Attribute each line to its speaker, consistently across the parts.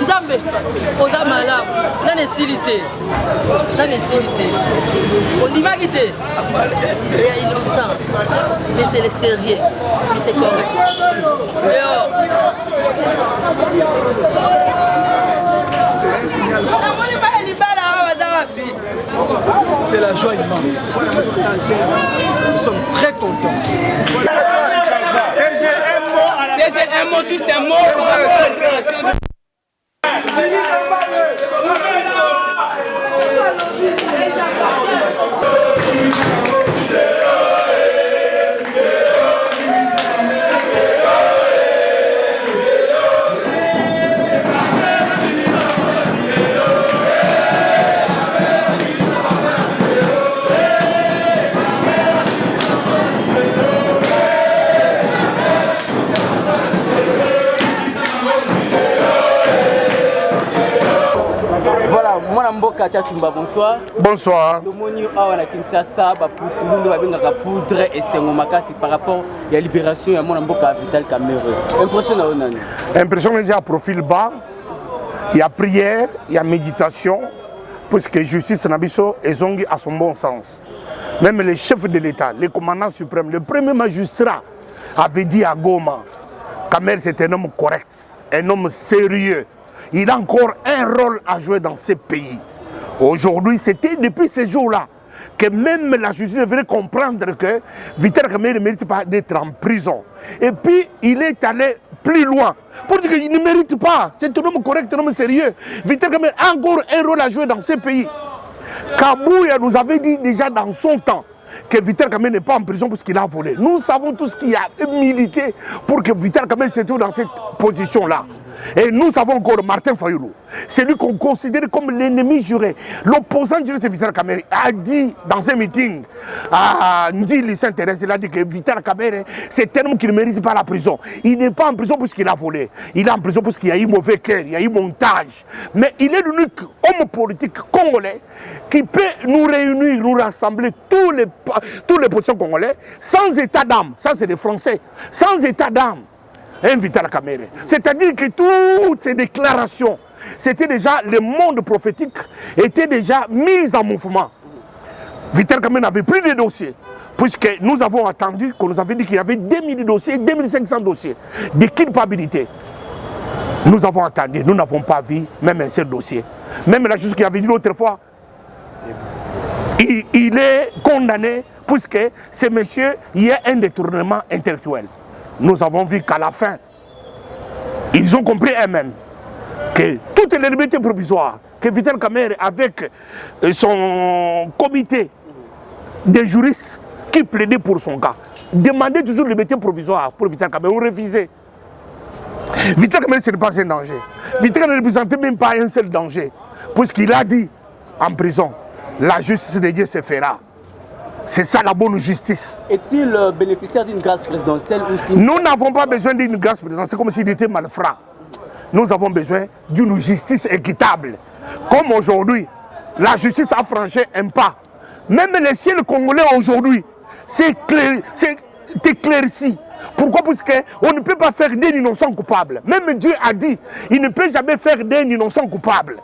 Speaker 1: Nzambe, oza malamu, na nécessité. On dit pas quitter. Il est innocent, mais c'est le sérieux, mais c'est correct.
Speaker 2: C'est la joie immense. Nous sommes très contents.
Speaker 3: C'est un mot, juste un mot pour la génération.
Speaker 4: Bonsoir.
Speaker 5: Bonsoir.
Speaker 4: Par rapport à la libération de mon Vital Kamerhe.
Speaker 5: Impression que j'ai un profil bas. Il y a prière, il y a méditation, puisque justice Nabiso est zongi à son bon sens. Même les chefs de l'État, les commandants suprêmes, le premier magistrat avait dit à Goma, Kamerhe c'est un homme correct, un homme sérieux. Il a encore un rôle à jouer dans ce pays. Aujourd'hui, c'était depuis ces jours-là que même la justice devrait comprendre que Vital Kamerhe ne mérite pas d'être en prison. Et puis, il est allé plus loin pour dire qu'il ne mérite pas. C'est un homme correct, un homme sérieux. Vital Kamerhe a encore un rôle à jouer dans ce pays. Kabouya nous avait dit déjà dans son temps que Vital Kamerhe n'est pas en prison parce qu'il a volé. Nous savons tout ce qu'il a milité pour que Vital Kamerhe se trouve dans cette position-là. Et nous avons encore Martin Fayoulou, c'est lui qu'on considère comme l'ennemi juré. L'opposant direct de Vital Kamerhe a dit dans un meeting à Ndili Saint-Thérèse, il a dit que Vital Kamerhe, c'est un homme qui ne mérite pas la prison. Il n'est pas en prison parce qu'il a volé. Il est en prison parce qu'il y a eu mauvais cœur, il y a eu montage. Mais il est l'unique homme politique congolais qui peut nous réunir, nous rassembler tous les politiciens congolais sans état d'âme. Ça, c'est des Français. Sans état d'âme. Vital Kamerhe. C'est-à-dire que toutes ces déclarations, c'était déjà, le monde prophétique était déjà mis en mouvement. Vital Kamerhe n'avait plus de dossiers, puisque nous avons attendu qu'on nous avait dit qu'il y avait 2000 dossiers, 2500 dossiers de culpabilité. Nous avons attendu, nous n'avons pas vu même un seul dossier. Même la chose qu'il avait dit l'autre fois, il est condamné, puisque ce monsieur, il y a un détournement intellectuel. Nous avons vu qu'à la fin, ils ont compris eux-mêmes que toutes les libertés provisoires que Vital Kamerhe, avec son comité de juristes qui plaidaient pour son cas, demandaient toujours les libertés provisoires pour Vital Kamerhe, on refusait. Vital Kamerhe, ce n'est pas un danger. Vital Kamerhe ne représentait même pas un seul danger, puisqu'il a dit en prison, la justice de Dieu se fera. C'est ça la bonne justice.
Speaker 4: Est-il bénéficiaire d'une grâce présidentielle aussi?
Speaker 5: Nous n'avons pas besoin d'une grâce présidentielle, c'est comme s'il était malfrat. Nous avons besoin d'une justice équitable. Comme aujourd'hui, la justice a franchi un pas. Même les ciels congolais aujourd'hui, c'est éclairci. Pourquoi? Parce qu'on ne peut pas faire d'un innocent coupable. Même Dieu a dit, il ne peut jamais faire d'un innocent coupable.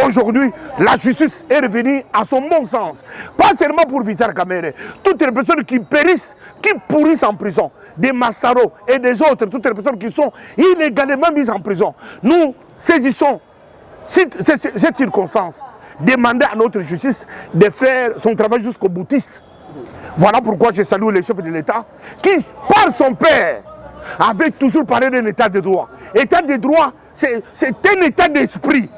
Speaker 5: Aujourd'hui, la justice est revenue à son bon sens. Pas seulement pour Vital Kamerhe. Toutes les personnes qui périssent, qui pourrissent en prison, des Massaro et des autres, toutes les personnes qui sont illégalement mises en prison. Nous saisissons cette circonstance. Demander à notre justice de faire son travail jusqu'au boutiste. Voilà pourquoi je salue les chefs de l'État qui, par son père, avait toujours parlé d'un état de droit. État de droit, c'est un état d'esprit.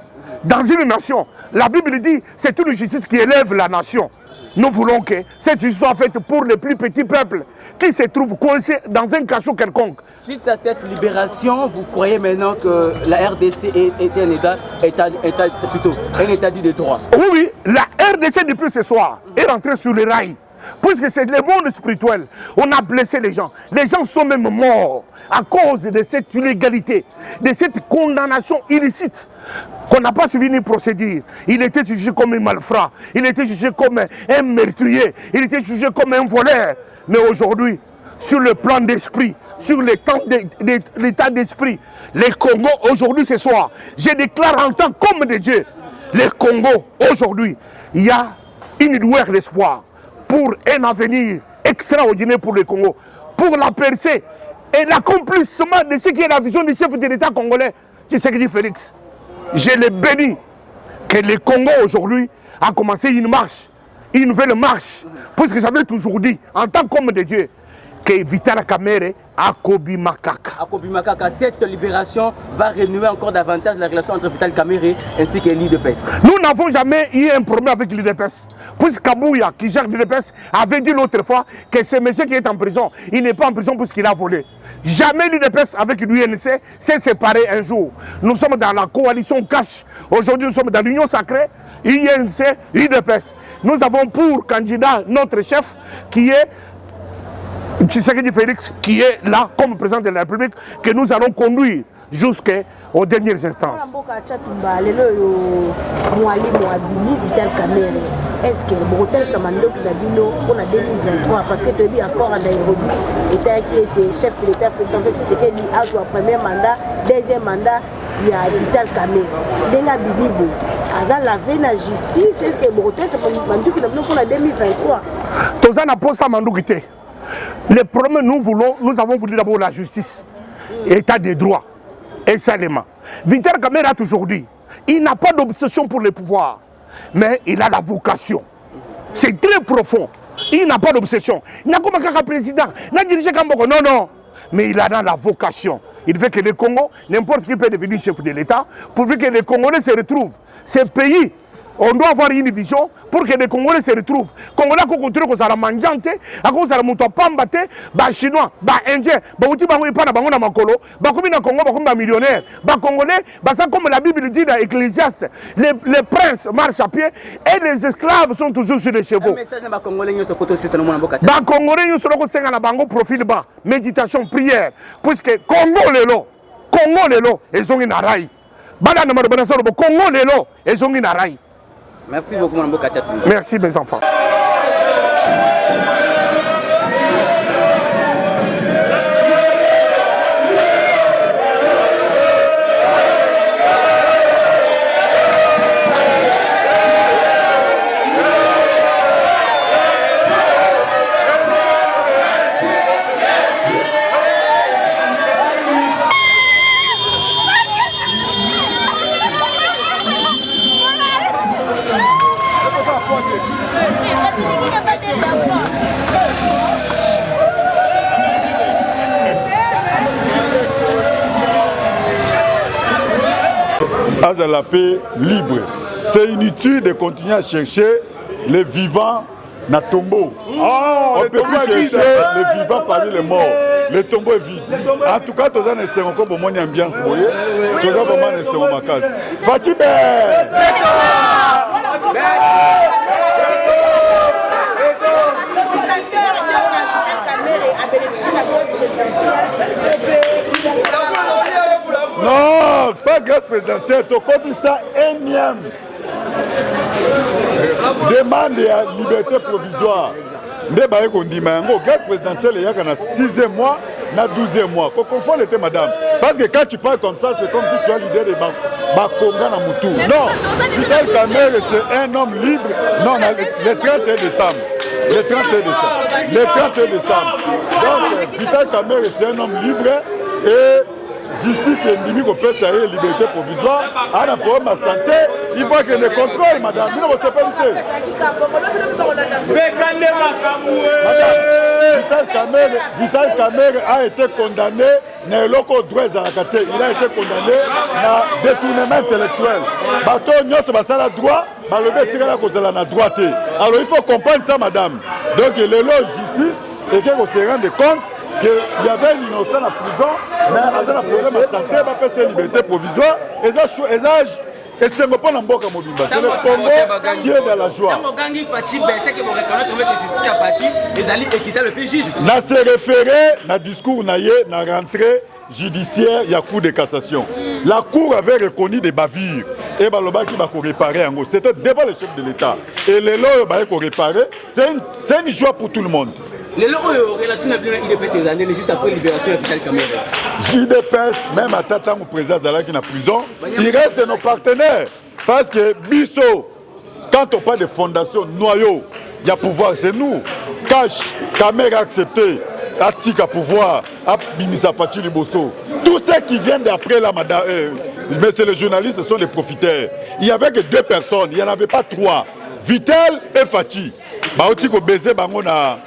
Speaker 5: Dans une nation, la Bible dit c'est une justice qui élève la nation. Nous voulons que cette justice soit faite pour les plus petits peuples qui se trouvent coincés dans un cachot quelconque.
Speaker 4: Suite à cette libération, vous croyez maintenant que la RDC est un état dit de droit?
Speaker 5: Oui, la RDC depuis ce soir est rentrée sur les rails. Puisque c'est le monde spirituel, on a blessé les gens. Les gens sont même morts à cause de cette illégalité, de cette condamnation illicite qu'on n'a pas suivi ni procédure. Il était jugé comme un malfrat, il était jugé comme un meurtrier, il était jugé comme un voleur. Mais aujourd'hui, sur le plan d'esprit, sur l'état d'esprit, les Congos aujourd'hui ce soir, je déclare en tant qu'homme de Dieu, les Congos aujourd'hui, il y a une lueur d'espoir pour un avenir extraordinaire pour le Congo, pour la percée et l'accomplissement de ce qui est la vision du chef de l'État congolais, Tshisekedi Félix. Je le bénis que le Congo aujourd'hui a commencé une marche, une nouvelle marche, puisque j'avais toujours dit, en tant qu'homme de Dieu, que Vital Kamerhe a Kobi Makaka.
Speaker 4: Cette libération va renouer encore davantage la relation entre Vital Kamerhe ainsi que l'IDPS.
Speaker 5: Nous n'avons jamais eu un problème avec l'IDPS. Puisque Kabouya, qui gère l'IDPS, avait dit l'autre fois que ce monsieur qui est en prison, il n'est pas en prison puisqu'il a volé. Jamais l'IDPS avec l'UNC s'est séparé un jour. Nous sommes dans la coalition cash. Aujourd'hui, nous sommes dans l'union sacrée, UNC, l'IDPS. Nous avons pour candidat notre chef qui est Tshisekedi Félix, qui est là comme président de la République, que nous allons conduire jusqu'aux dernières instances.
Speaker 6: Est-ce que Brotel Samando qui a dit pour la 2023 parce que tu as dit encore à Nairobi, l'État qui était chef de l'État, Tshisekedi a son premier mandat, deuxième mandat, il y a Vital Kamerhe. Denga Bibibo, Azal lavé la justice, est-ce que Brotel Samando qui a dit pour la 2023
Speaker 5: Tozana Posa Mandoukite. Le problème, nous avons voulu d'abord la justice, état de droit, et seulement. Vital Kamerhe a toujours dit, il n'a pas d'obsession pour le pouvoir, mais il a la vocation. C'est très profond. Il n'a pas d'obsession. Il n'a pas comme président, il n'a dirigé comme non, non. Mais il a la vocation. Il veut que le Congo, n'importe qui peut devenir chef de l'État, pour que les Congolais se retrouvent. Ce pays, on doit avoir une vision pour que les Congolais se retrouvent. Les Congolais qui continuent à manger, à cause de la moto pambate, les Chinois, les Indiens, les Makolo, les Congo, les millionnaires, les Congolais, comme la Bible dit dans l'Ecclésiaste, les princes marchent à pied et les esclaves sont toujours sur les chevaux. Les Congolais, ils sont profil bas, méditation, prière, puisque Congo lelo, ils ont une araille. Congo lelo, ils ont une araille.
Speaker 4: Merci beaucoup, Mme Bokachatu.
Speaker 5: Merci, mes enfants.
Speaker 7: À la paix libre. C'est inutile de continuer à chercher les vivants dans le tombeau. On ne peut plus chercher les vivants parmi les morts. Le tombeau est vide. En tout cas, tous les gens sont comme une ambiance. Tous les gens sont ma case. Fatibé! Non, pas grâce présidentielle, tu as ça énième. Demande à liberté provisoire. Grâce présidentielle, il y a 6e mois, 12e mois. Qu'on confonde les madame. Parce que quand tu parles comme ça, c'est comme si tu as l'idée de Bakonga na Moutou. Non, Vital Kamerhe, c'est un homme libre. Non, le 31 décembre. Le 31 décembre. Le 31 décembre. Donc, Vital Kamerhe, c'est un homme libre et justice et limite qu'on peut s'arrêter liberté provisoire. À un problème de santé, il faut que les contrôles, madame. Il ne sait pas lutter. Vital Kamerhe a été condamné il a été condamné à détournement intellectuel. Alors il faut comprendre ça, madame. Donc il est là justice et qu'on se rende compte qu'il y avait un innocent en prison, mais avec un problème de santé, il va faire ses libertés provisoires. Et c'est pas dans Mboka Mobimba, c'est le Congo qui est dans la joie. Na se référé na discours naïe na rentrée judiciaire, il y a cour de cassation. La cour avait reconnu des bavures et baloba qui va réparer en gros. C'était devant le chef de l'État. Et les lois va réparer, c'est une joie pour tout le monde.
Speaker 4: Les lois relation avec l'IDPS ces années juste après libération de Vital Kamerhe.
Speaker 7: JDPS, même à Tata, mon président Zala qui est en prison, il reste nos partenaires. Parce que Bisso, quand on parle de fondation, noyau, il y a pouvoir, c'est nous. Cash, Kamerhe a accepté, Atik à pouvoir, Bimisa Fachi Liboso. Tous ceux qui viennent d'après la madame, mais c'est les journalistes, ce sont des profiteurs. Il n'y avait que 2 personnes, il n'y en avait pas 3. Vital et Fachi. Baotiko baiser bango na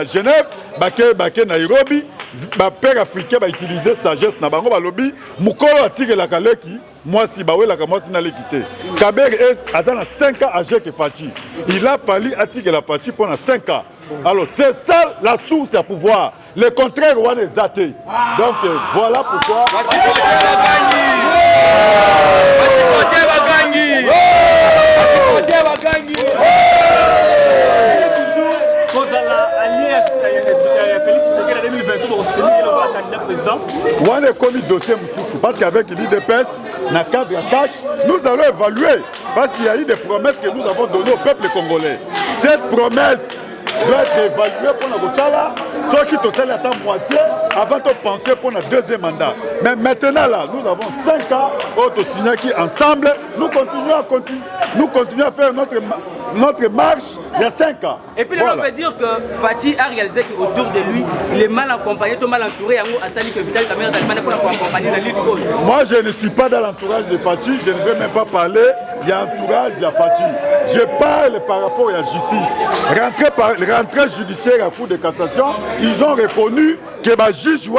Speaker 7: Genève, baké Nairobi, ba père africain va utiliser sagesse na bango balobi, mukolo atike la kaleki, moi si bawe la moi si na l'équité. Kaberhe est azana 5 ans âgé que Fachi. Il a parlé atike la Fachi pendant 5 ans. Alors c'est ça la source à pouvoir. Le contraire on est athée. Donc voilà pourquoi on est commis dossier Moussoussou parce qu'avec l'IDPS, dans le cadre de tâche, nous allons évaluer parce qu'il y a eu des promesses que nous avons données au peuple congolais. Cette promesse doit être évaluée pour la Gotala, ceux qui te salent à ta moitié avant de penser pour notre 2e mandat. Mais maintenant là, nous avons 5 ans au qui ensemble, nous continuons à faire notre marche il y a 5 ans.
Speaker 4: Et puis là, on peut dire que Fachi a réalisé qu'autour de lui, il est mal accompagné, tout mal entouré, à Sali que Vital Kamerhe a pour accompagner la lutte contre.
Speaker 7: Moi, je ne suis pas dans l'entourage de Fachi, je ne vais même pas parler, il y a entourage, il y a Fachi. Je parle par rapport à la justice. Rentrée judiciaire à cour de cassation, ils ont reconnu que le juge, il y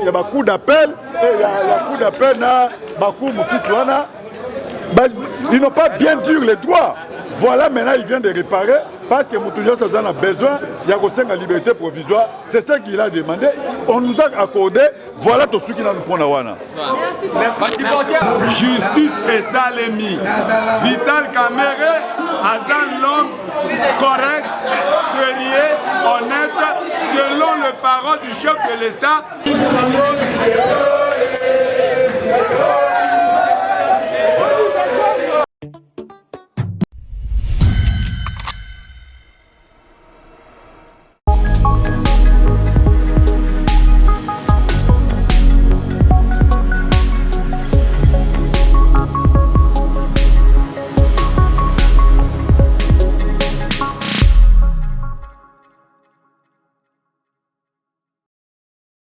Speaker 7: a un coup d'appel, et il y a un coup d'appel, ils n'ont pas bien dur les droits. Voilà, maintenant il vient de réparer parce que Moutouja Sazan a besoin, il y a aussi la liberté provisoire. C'est ça qu'il a demandé. On nous a accordé. Voilà tout ce qu'il a nous pour Nawana.
Speaker 8: Justice et Salemi. Vital Kamerhe, Azan l'homme correct, sérieux, honnête, selon les paroles du chef de l'État.